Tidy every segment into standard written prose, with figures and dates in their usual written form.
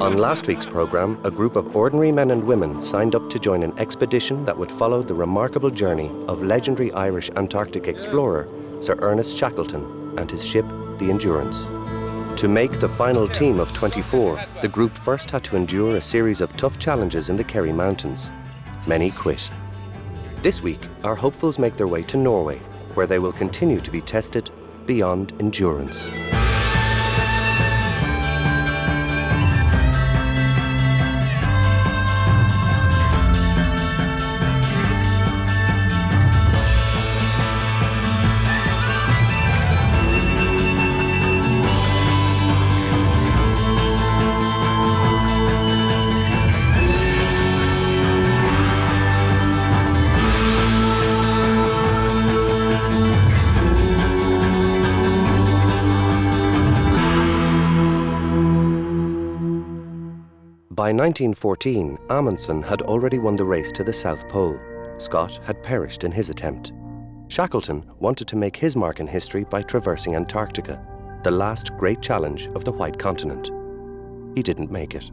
On last week's programme, a group of ordinary men and women signed up to join an expedition that would follow the remarkable journey of legendary Irish Antarctic explorer Sir Ernest Shackleton and his ship, the Endurance. To make the final team of 24, the group first had to endure a series of tough challenges in the Kerry Mountains. Many quit. This week, our hopefuls make their way to Norway, where they will continue to be tested beyond endurance. By 1914, Amundsen had already won the race to the South Pole. Scott had perished in his attempt. Shackleton wanted to make his mark in history by traversing Antarctica, the last great challenge of the White Continent. He didn't make it.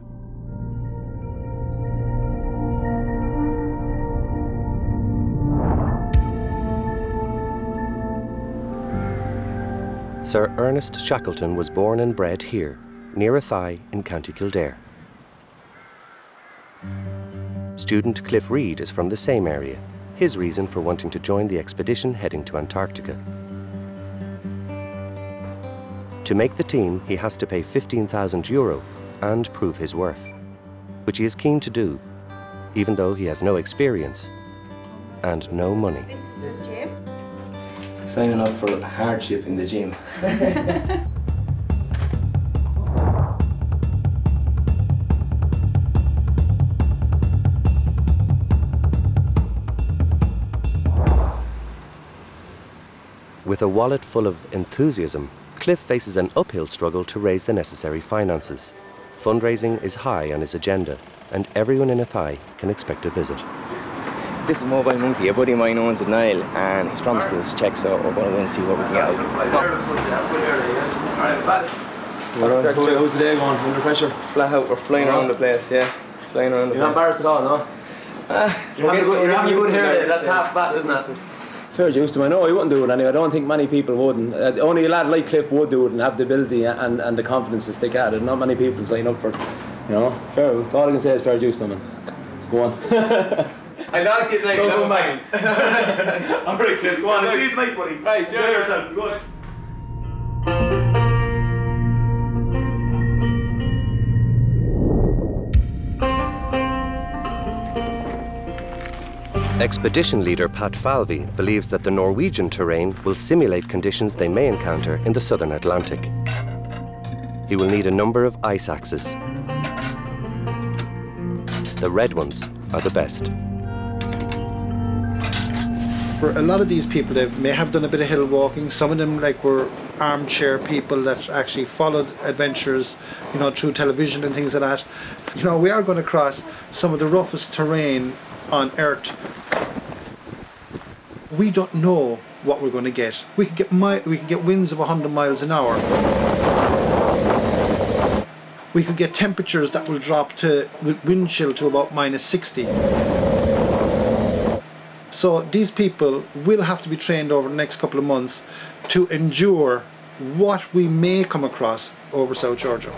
Sir Ernest Shackleton was born and bred here, near Athy in County Kildare. Student Cliff Reid is from the same area, his reason for wanting to join the expedition heading to Antarctica. To make the team, he has to pay €15,000 and prove his worth, which he is keen to do, even though he has no experience and no money. This is just gym. Signing up for hardship in the gym. With a wallet full of enthusiasm, Cliff faces an uphill struggle to raise the necessary finances. Fundraising is high on his agenda, and everyone in Athy can expect a visit. This is Mobile Monkey. A buddy of mine owns it, Niall, and he's promised us a check, so we're going to go and see what we can get out. How's the day going? Under pressure? Flat out, we're flying around the place, yeah. Flying around the place. You're not embarrassed at all, no? You're having a good hair, that's half bad, isn't it? Fair use to him. I know he wouldn't do it anyway. I don't think many people wouldn't. Only a lad like Cliff would do it and have the ability and the confidence to stick at it. Not many people sign up for it. You know, fair. All I can say is fair use to him. Go on. I like it, like, go mind. I'm very Cliff. Go on, see you mate, buddy. Right, enjoy yourself. Go on. Expedition leader Pat Falvey believes that the Norwegian terrain will simulate conditions they may encounter in the southern Atlantic. He will need a number of ice axes. The red ones are the best. For a lot of these people, they may have done a bit of hill walking. Some of them were armchair people that actually followed adventures, through television and things like that. We are going to cross some of the roughest terrain on Earth. We don't know what we're going to get. We could get winds of 100 miles an hour. We could get temperatures that will drop with wind chill to about -60. So these people will have to be trained over the next couple of months to endure what we may come across over South Georgia.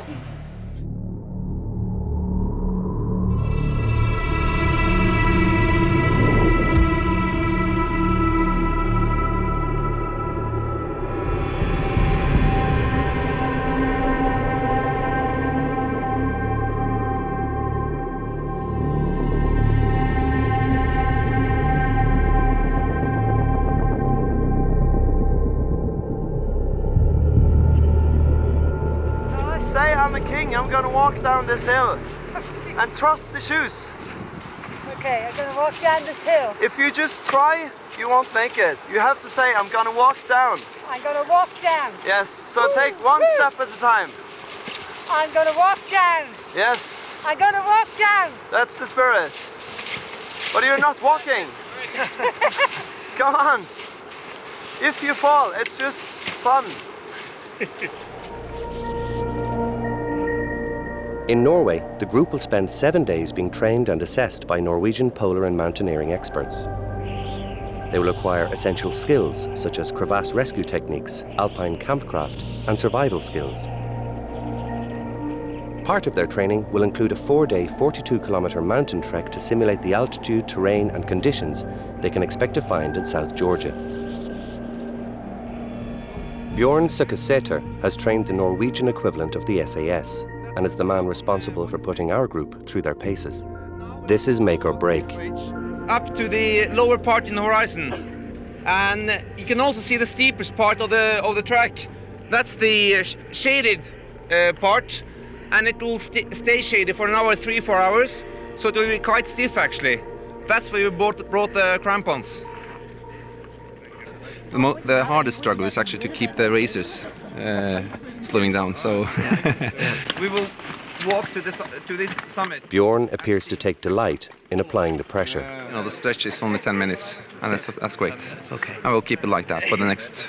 I'm going to walk down this hill and trust the shoes. Okay, I'm going to walk down this hill. If you just try, you won't make it. You have to say, I'm going to walk down. I'm going to walk down. Yes, so take one step at a time. I'm going to walk down. Yes. I'm going to walk down. That's the spirit. But you're not walking. Come on. If you fall, it's just fun. In Norway, the group will spend 7 days being trained and assessed by Norwegian polar and mountaineering experts. They will acquire essential skills such as crevasse rescue techniques, alpine campcraft, and survival skills. Part of their training will include a 4-day, 42-kilometre mountain trek to simulate the altitude, terrain, and conditions they can expect to find in South Georgia. Bjorn Sukkeseter has trained the Norwegian equivalent of the SAS and is the man responsible for putting our group through their paces. This is make or break. Up to the lower part in the horizon, and you can also see the steepest part of the track. That's the shaded part, and it will stay shaded for an hour, 3-4 hours, so it will be quite stiff actually. That's why we brought the crampons. The hardest struggle is actually to keep the racers slowing down, so we will walk to this summit. Bjorn appears to take delight in applying the pressure. The stretch is only 10 minutes, and that's great. Okay. I will keep it like that for the next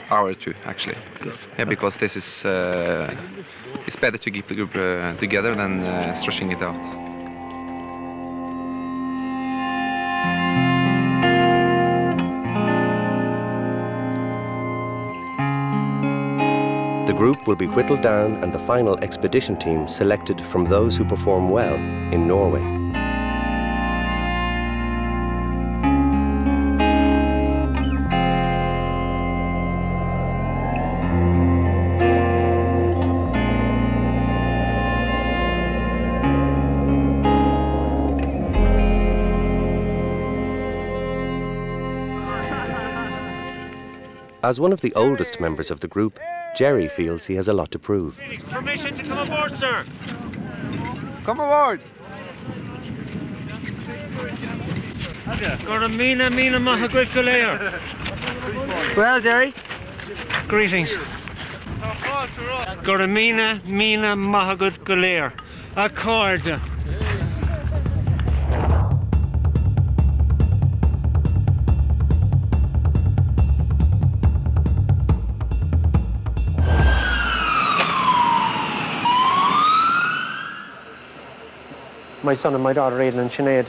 hour or two, actually. Good. Yeah, because this is it's better to keep the group together than stretching it out. The group will be whittled down and the final expedition team selected from those who perform well in Norway. As one of the oldest members of the group, Jerry feels he has a lot to prove. Permission to come aboard, sir. Come aboard. Mina Well, Jerry. Greetings. Mina Mahagud Galair. Accord. My son and my daughter, Aidan and Sinead,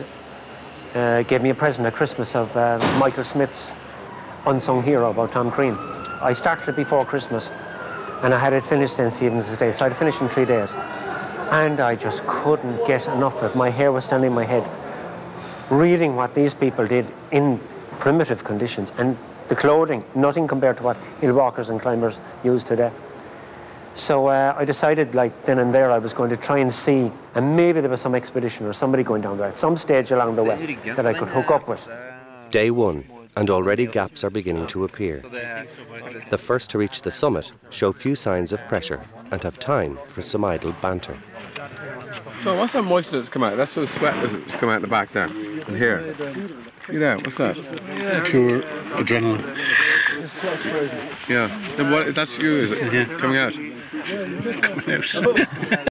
gave me a present at Christmas of Michael Smith's Unsung Hero about Tom Crean. I started it before Christmas, and I had it finished in St. Stephen's Day, so I had it finished in 3 days. And I just couldn't get enough of it. My hair was standing on my head. Reading what these people did in primitive conditions, and the clothing, nothing compared to what hill walkers and climbers use today. So I decided, like then and there, I was going to try and see, and maybe there was some expedition or somebody going down there at some stage along the way that I could hook up with. Day 1, and already gaps are beginning to appear. The first to reach the summit show few signs of pressure and have time for some idle banter. So what's that moisture that's come out? That's so sweat that's come out the back there and here. See that? What's that? Pure adrenaline. Sweat's frozen. Yeah. Then what, that's you, is it? Yeah. Coming out? Coming out.